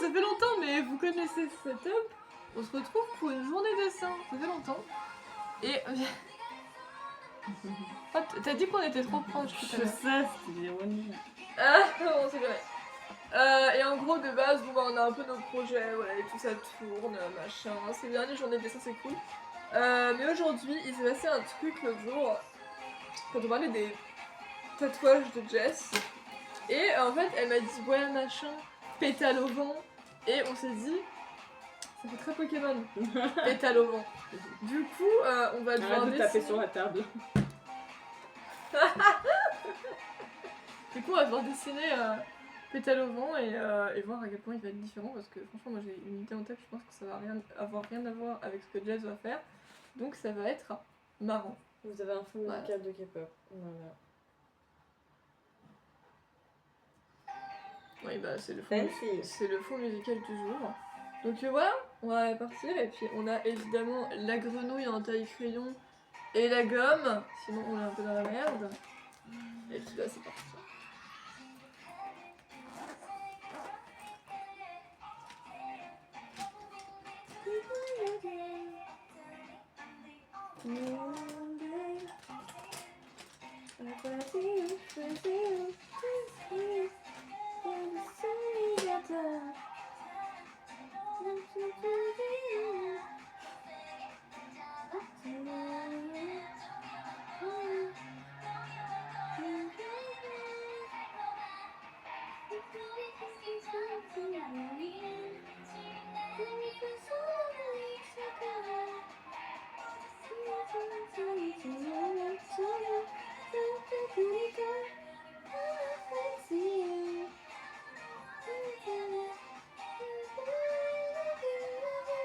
ça fait longtemps, mais vous connaissez ce setup. On se retrouve pour une journée dessin, ça fait longtemps. Et... Oh, t'as dit qu'on était trop proches tout à Je l'heure. sais, c'était l'ironie. Ah, non, c'est vrai. Et en gros, de base, bon, bah, on a un peu nos projets, voilà, et tout ça tourne, machin. C'est bien, les journées de dessin, c'est cool. Mais aujourd'hui, il s'est passé un truc l'autre jour, quand on parlait des tatouages de Jess. Et en fait, elle m'a dit, ouais, machin, pétale au vent. Et on s'est dit, ça fait très Pokémon, pétale au vent. Du coup, on va devoir Arrête de taper dessiner. sur la table. Du coup, on va devoir dessiner pétale au vent et voir à quel point il va être différent. Parce que franchement, moi j'ai une idée en tête, je pense que ça va avoir rien à voir avec ce que Jess va faire. Donc ça va être marrant. Vous avez un fond musical de K-pop. Voilà. Oui, bah c'est le fond musical du jour. Donc voilà, on va partir. Et puis on a évidemment la grenouille en taille crayon et la gomme. Sinon on est un peu dans la merde. Et puis là c'est parti.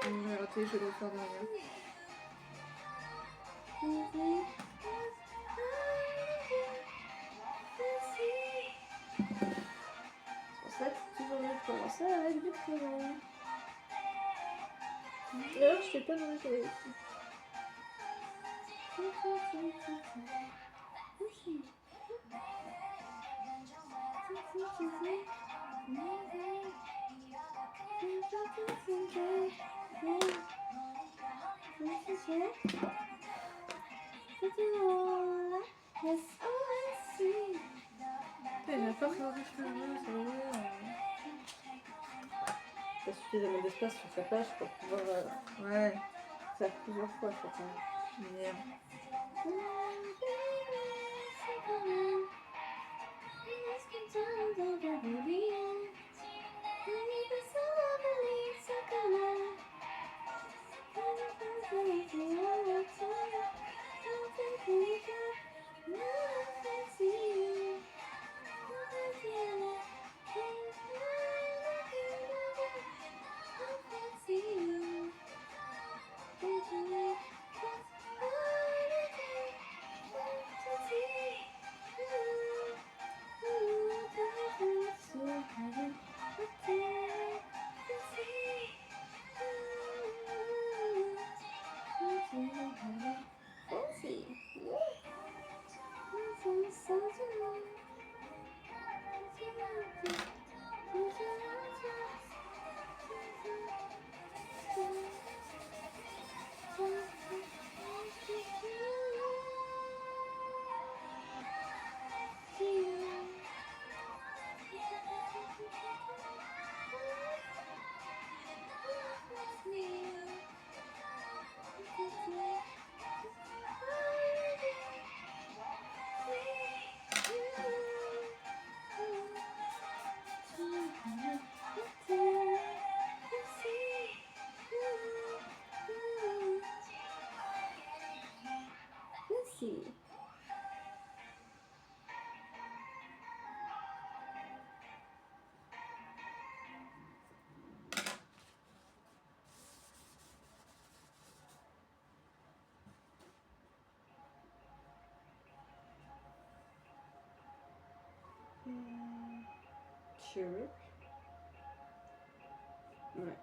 J'ai raté, je vais le refaire derrière. C'est pour ça que toujours mieux de commencer avec du crayon. D'ailleurs, je fais pas de bruit ici. Il a pas changé de cheveux, c'est vrai. T'as suffisamment d'espace sur sa page pour pouvoir Ouais. faire plusieurs fois chacun. Merde. Sure. Ouais.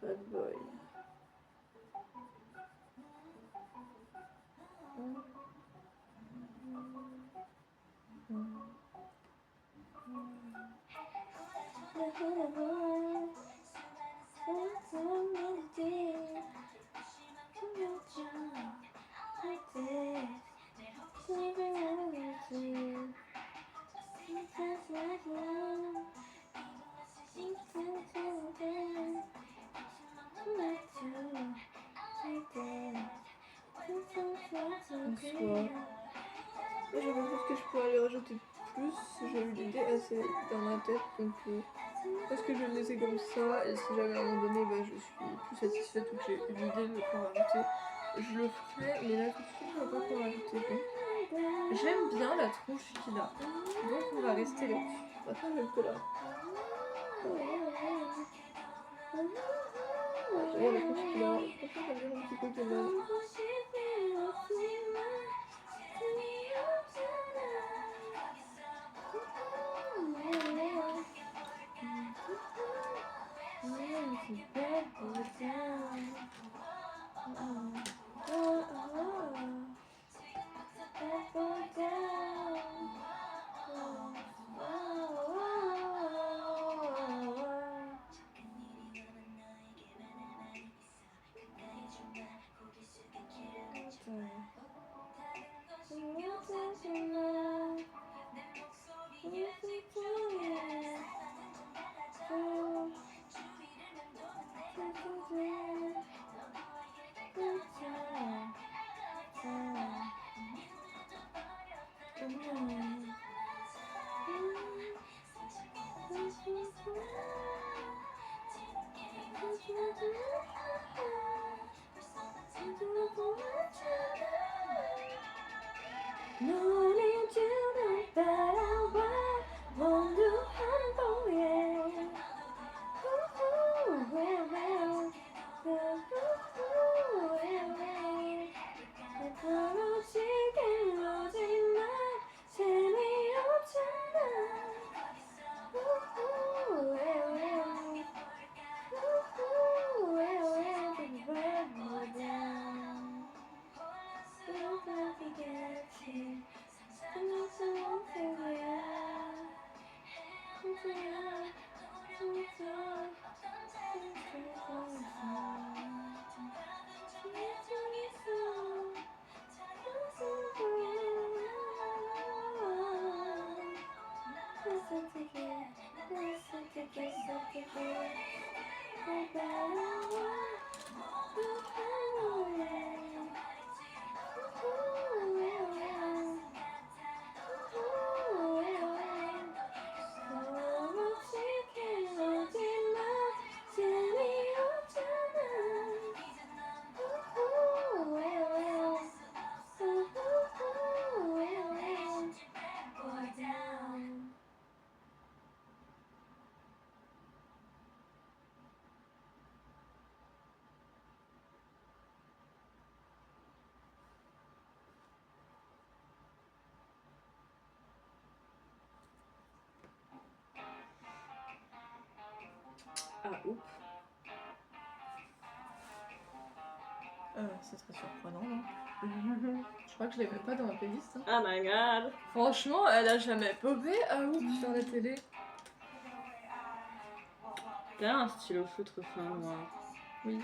Bad boy. Je pense que je pourrais aller rajouter plus. J'ai eu l'idée assez dans ma tête, donc parce que je vais le laisser comme ça. Et si jamais à un moment donné je suis plus satisfaite ou que j'ai eu l'idée de quoi rajouter, je le ferai. Mais là tout de suite, je ne vois pas quoi rajouter. Donc j'aime bien la tronche qu'il a, donc on va rester là-dessus. Maintenant, je vais le coller. J'aime bien la tronche qu'il a. Franchement, j'aime bien mon petit Pokémon. 노래주는 따라와 원두한 거에 앞으로 지금 오지마 oups. C'est très surprenant, non? Je crois que je l'ai même pas dans ma playlist. Hein. Oh my god. Franchement, elle a jamais popé oups sur la télé. Elle a un stylo feutre fin noir. Oui.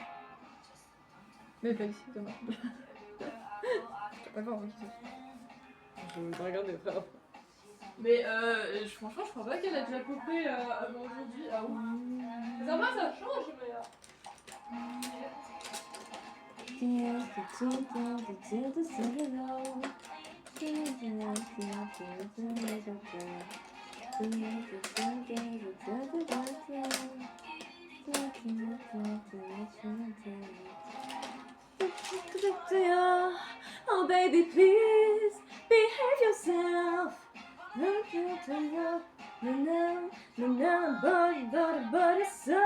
Mais pas ici, dommage. Je peux pas voir qui c'est. Je vais regarder frère. Mais franchement, je crois pas qu'elle a déjà popé avant aujourd'hui. Ah oups. C'est sympa, ça change, mais. Oh baby please behave yourself. No, but it's so.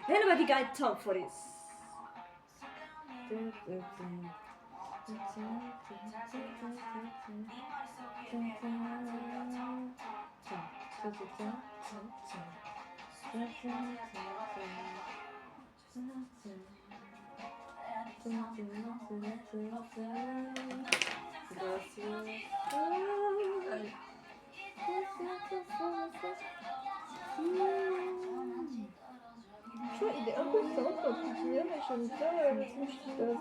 Ain't nobody got time for this. Je trouve il est un peu simple entre guillemets, mais j'aime bien le son qui passe.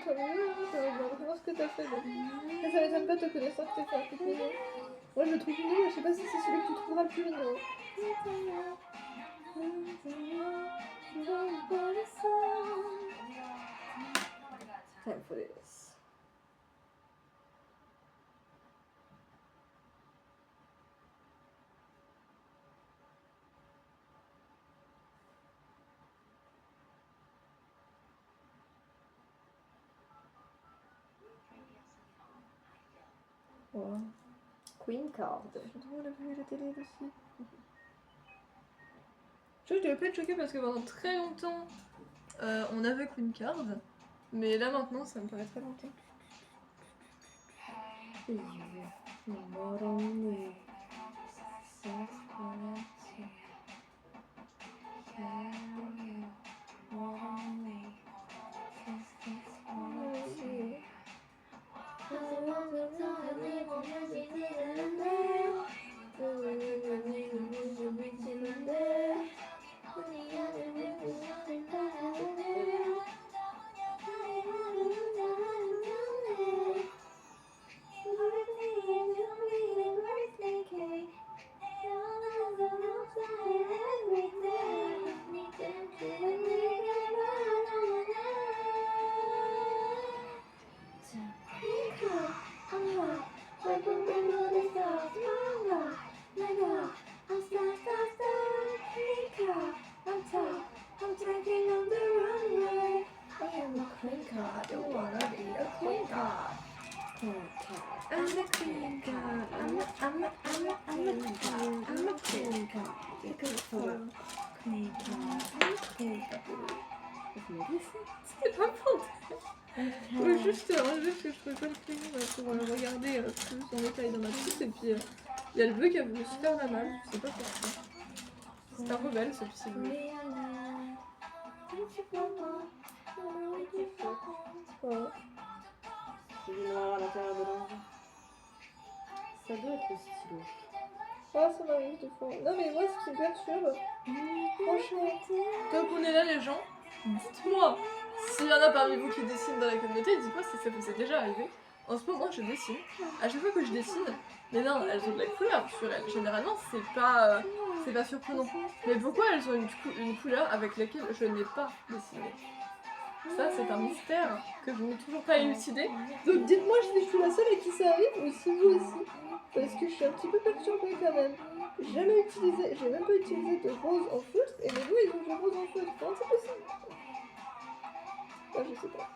Vraiment ce que t'as fait. Mais ça m'étonne pas te connaissant que t'as fait un truc mignon. Moi je le trouve mignon, mais je sais pas si c'est celui que tu trouveras le plus mignon. Time for this. Wow. Queen card. On a vu la télé dessus. Je devais pas être choquée parce que pendant très longtemps on avait Queen Card, mais là maintenant ça me paraît très longtemps. C'est mon dessin. C'était pas pour juste que je trouvais pas le crayon pour le regarder plus en détail dans ma petite. Et puis il y a le bleu qui a voulu se faire la malle, je sais pas pourquoi. C'est un rebelle ce petit bleu. Voilà. J'ai du noir à l'intérieur de l'envie. Ça doit être le stylo. Ah, ça m'arrive des fois. Non, mais moi, ce qui me perturbe, franchement, Tant qu'on est là, les gens, dites-moi s'il y en a parmi vous qui dessinent dans la communauté, dites-moi si ça vous est déjà arrivé. En ce moment, je dessine. À chaque fois que je dessine, mais non, elles ont de la couleur sur elles. Généralement, c'est pas surprenant. Mais pourquoi elles ont une couleur avec laquelle je n'ai pas dessiné? Ça, c'est un mystère que je n'ai toujours pas élucidé. donc dites-moi si je suis la seule à qui ça arrive ou si vous aussi. Parce que je suis un petit peu perturbée quand même. J'ai même pas utilisé de rose en feutre et mes doigts ils ont du rose en feutre. Comment c'est possible? Ah, je sais pas.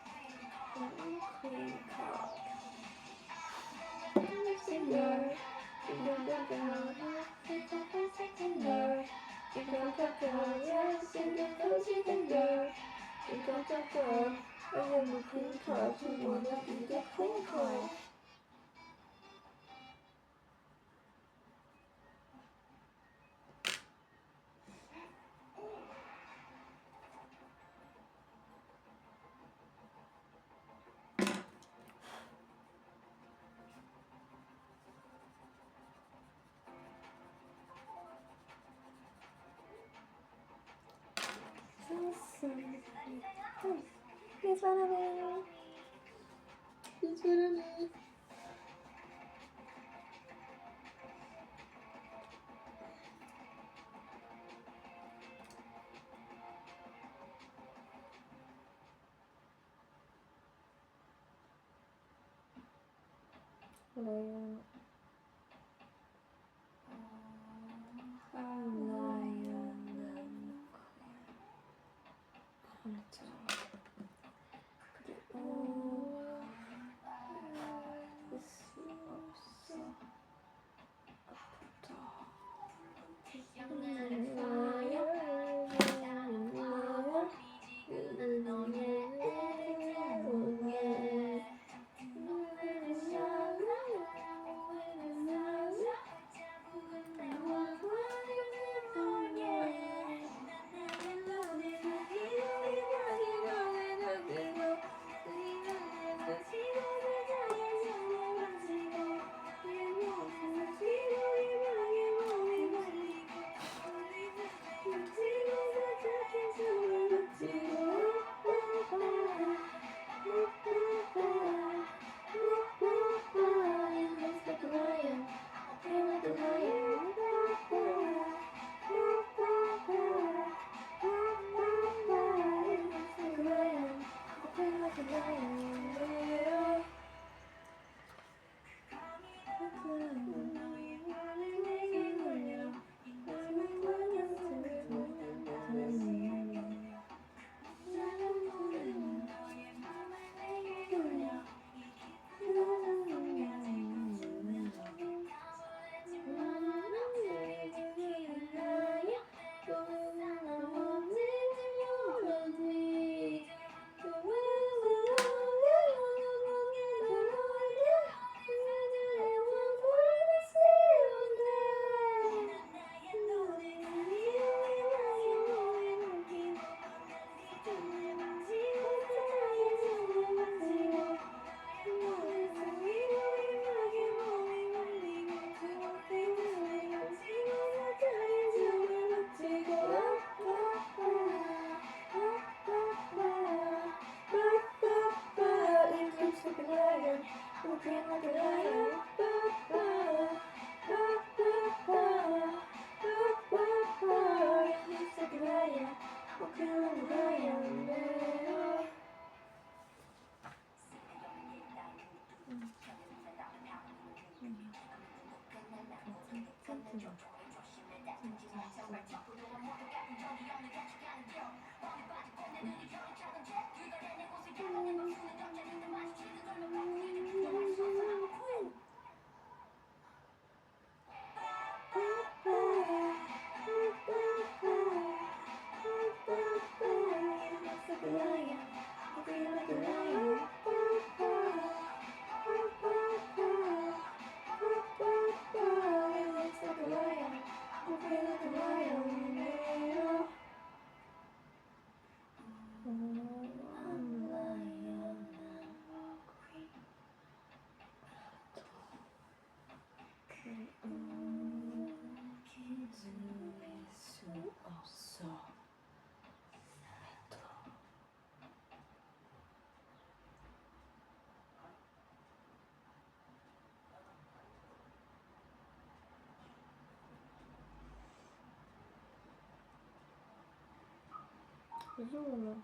Zoom.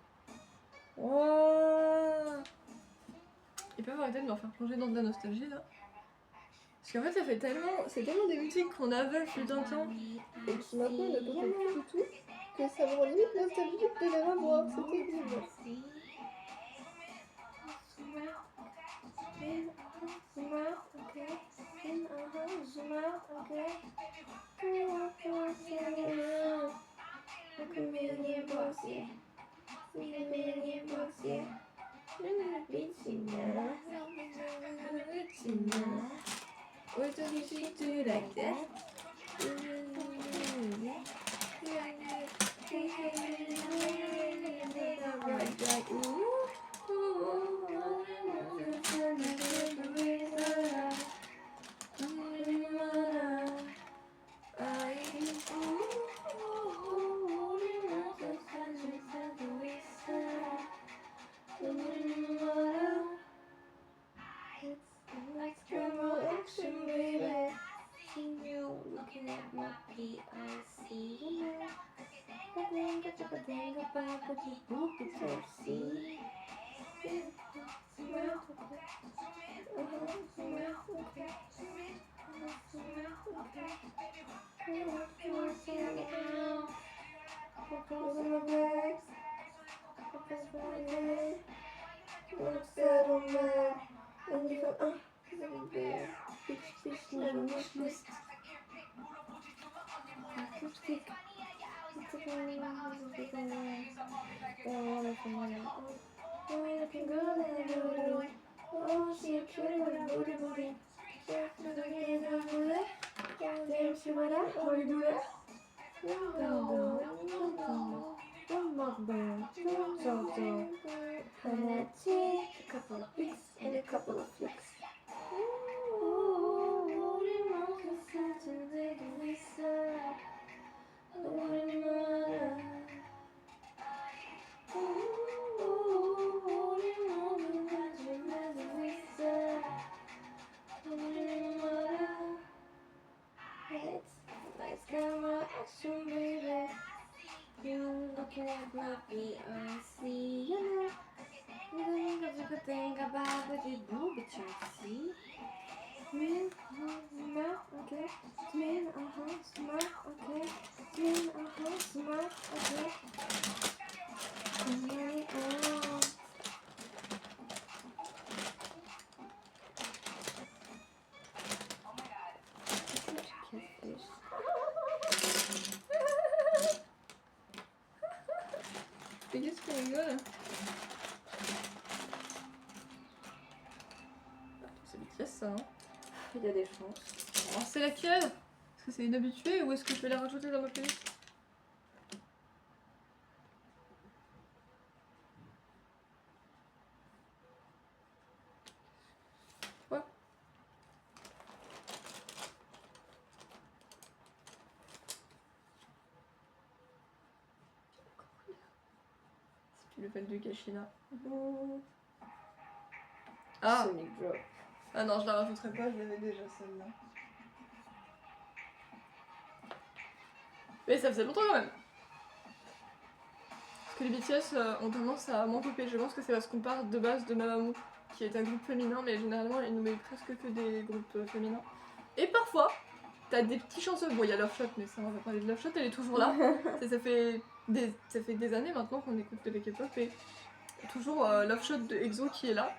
Oh. Ils peuvent arrêter de me faire plonger dans de la nostalgie là. Parce qu'en fait, c'est tellement des musiques qu'on avait fut un temps. Et qui maintenant ne peut plus du tout, que ça me rend limite nostalgique de les revoir. C'est terrible. What do you do like that? And a couple of flicks. Looking at my PRC, you know. Because you could think about what you do, but you see. Smell, okay. Smell, smell, okay. Smell, smell, okay. Smell, oh. Catfish. Mais qu'est-ce qu'on rigole? C'est BTS ça, hein? Il y a des chances. Alors c'est laquelle? Est-ce que c'est une habituée ou est-ce que je vais la rajouter dans ma playlist? Quoi? C'est plus le level de Kashina. Ah! Sonic Drop. Ah non, je la rajouterai pas, je l'avais déjà celle-là. Mais ça faisait longtemps quand même. Parce que les BTS ont tendance à m'envelopper. Je pense que c'est parce qu'on part de base de Mamamoo, qui est un groupe féminin, mais généralement ils nous mettent presque que des groupes féminins. Et parfois, t'as des petits chanceux. Bon, il y a Love Shot, mais ça on va parler de Love Shot, elle est toujours là. ça fait des années maintenant qu'on écoute de la K-pop et toujours Love Shot de EXO qui est là.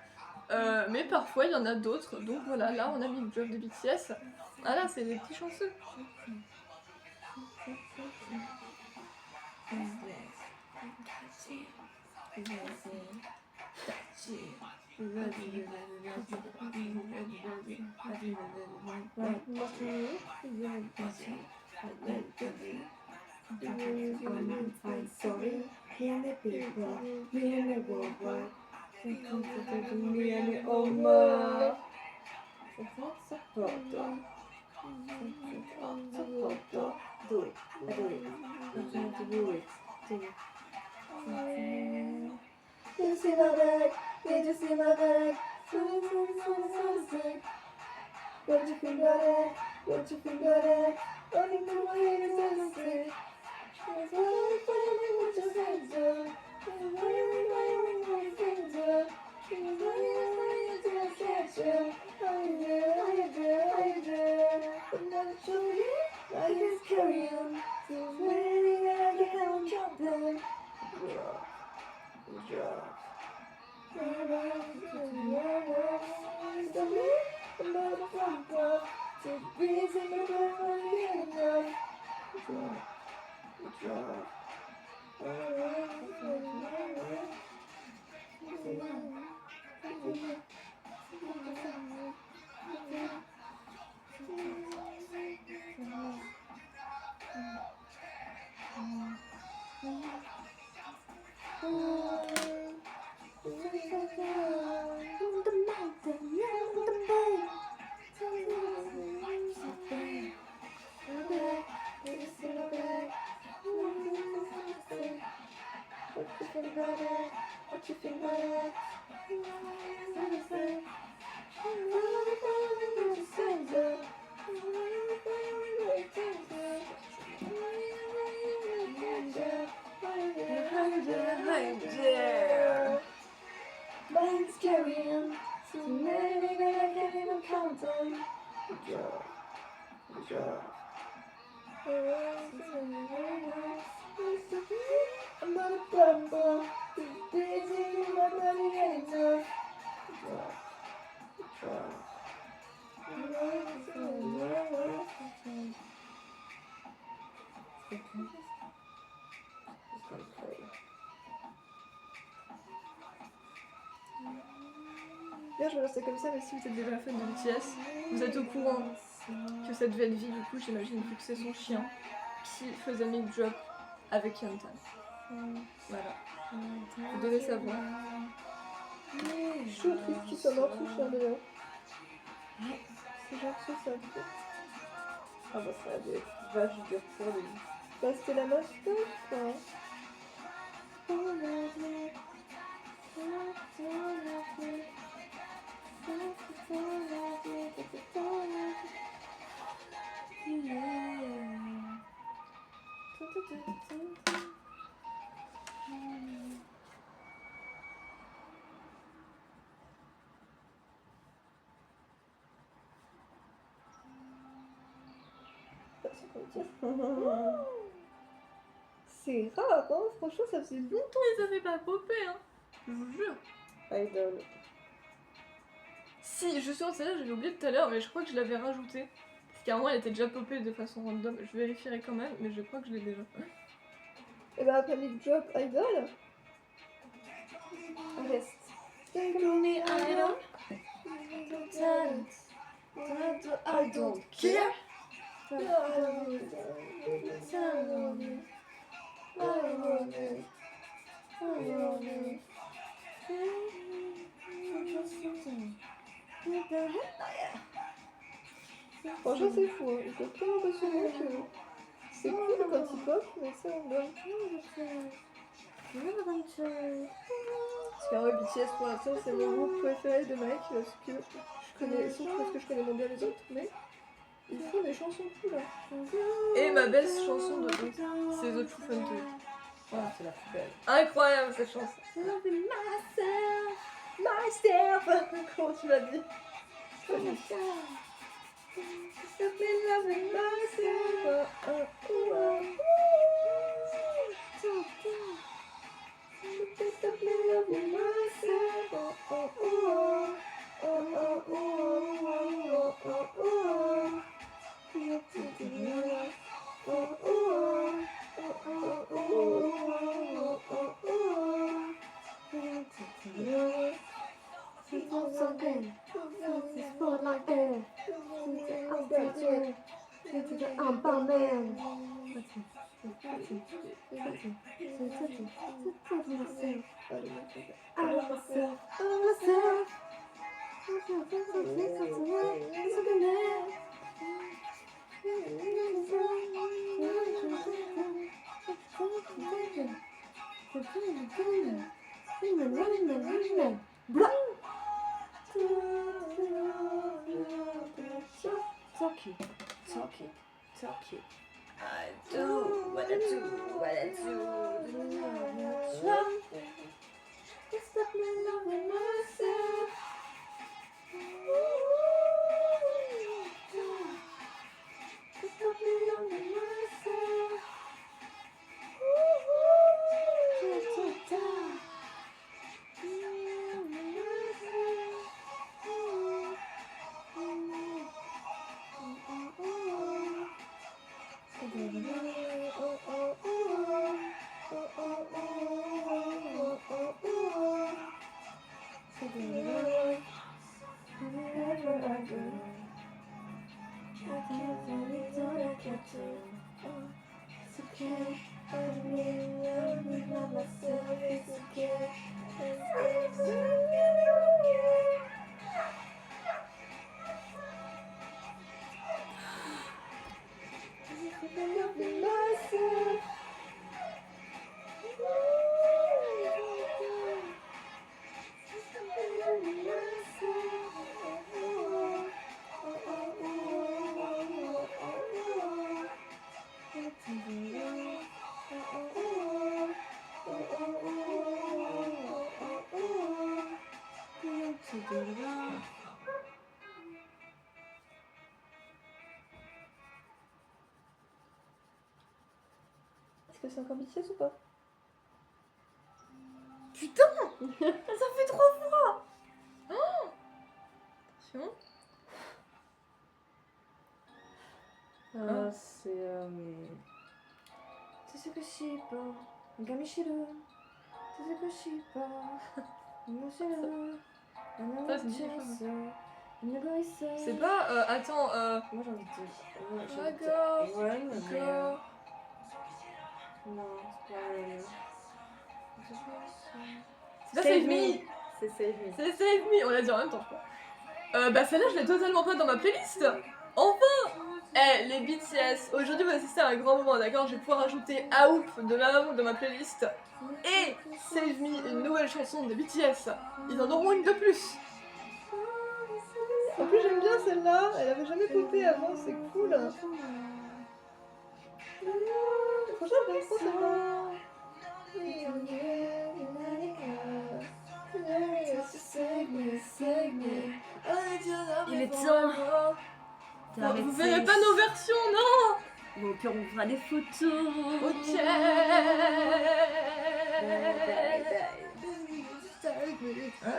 Mais parfois il y en a d'autres, donc voilà, là on a mis le job de BTS. Ah là, c'est des petits chanceux. I'm fine, sorry. Me and the people, me and the world. Me and the Oma. Sopporto. Do it. I do it. I'm trying to do it. Do it. You see my bag, did you see my bag? Don't you feel good? Don't you feel good? Running through my head is endless. It's all for me with your hands up. Mine's carrying so many that I can't even count them. Good job. I'm not a plumber. This busy, my money ain't enough. Good job. Là, je vais rester comme ça, mais si vous êtes déjà fan de BTS, vous êtes au courant que cette belle vie, du coup, j'imagine, vu que c'est son chien, qui faisait Mic Drop avec Yantan. Voilà. Vous devez savoir. Je suis triste qu'il soit mort ce chien d'ailleurs. C'est genre ça. Ah bah ça a dû être vache dur pour lui. Bah c'était la mascotte quoi. C'est rare, hein. Franchement, ça faisait Longtemps ils avaient pas popé, hein. Je vous jure. Idol. Si, je suis en celle-là, j'avais oublié tout à l'heure, mais je crois que je l'avais rajoutée. Parce qu'à un moment, elle était déjà popée de façon random. Je vérifierai quand même, mais je crois que je l'ai déjà. Et bah après Mic Drop Idol. Reste. I don't care. Franchement, c'est fou, hein. Il faut tellement impressionner que c'est cool quand il pop, mais ça on donne. Parce qu'en vrai, BTS pour l'instant, c'est mon groupe préféré de Mike parce que je connais, surtout parce que je connais moins bien les autres, mais ils font des chansons cool. Hein. Et ma belle chanson de donc, c'est The True Fun to It. Voilà, c'est la plus belle. Incroyable cette chanson. Myself. Comment tu l'as dit? Talk it. I do what I do, what I do. loving myself. Stop me loving myself. It's okay, I mean, I love myself, it's okay, it's okay. I'm loving myself. I'm loving myself. Est-ce que c'est encore BTS ou pas? Putain, ça fait 3 fois. Oh, attention. C'est Tsukushima, Gamishiro, Tsukushima, Gamishiro, Ça, c'est différent. Nagoisa. C'est pas. Attends, Moi j'ai envie de dire. Ouais, j'ai envie de dire D'accord. Run, mais, D'accord. non, c'est pas Run. C'est pas Save Me. C'est Save Me. C'est Save Me. On l'a dit en même temps, je crois. Bah, celle-là, je l'ai totalement pas dans ma playlist. Enfin. Eh, les BTS. Aujourd'hui, on va assister à un grand moment, d'accord? Je vais pouvoir ajouter Aoup de Mamamoo dans ma playlist. Et Save Me, une nouvelle chanson de BTS. Ils en auront une de plus. En plus, j'aime bien celle-là. Elle avait jamais popé avant, c'est cool. Franchement, j'aime trop celle-là. Il est temps. Vous verrez pas nos versions, non? Bon, puis on fera des photos. Ok. Bye bye.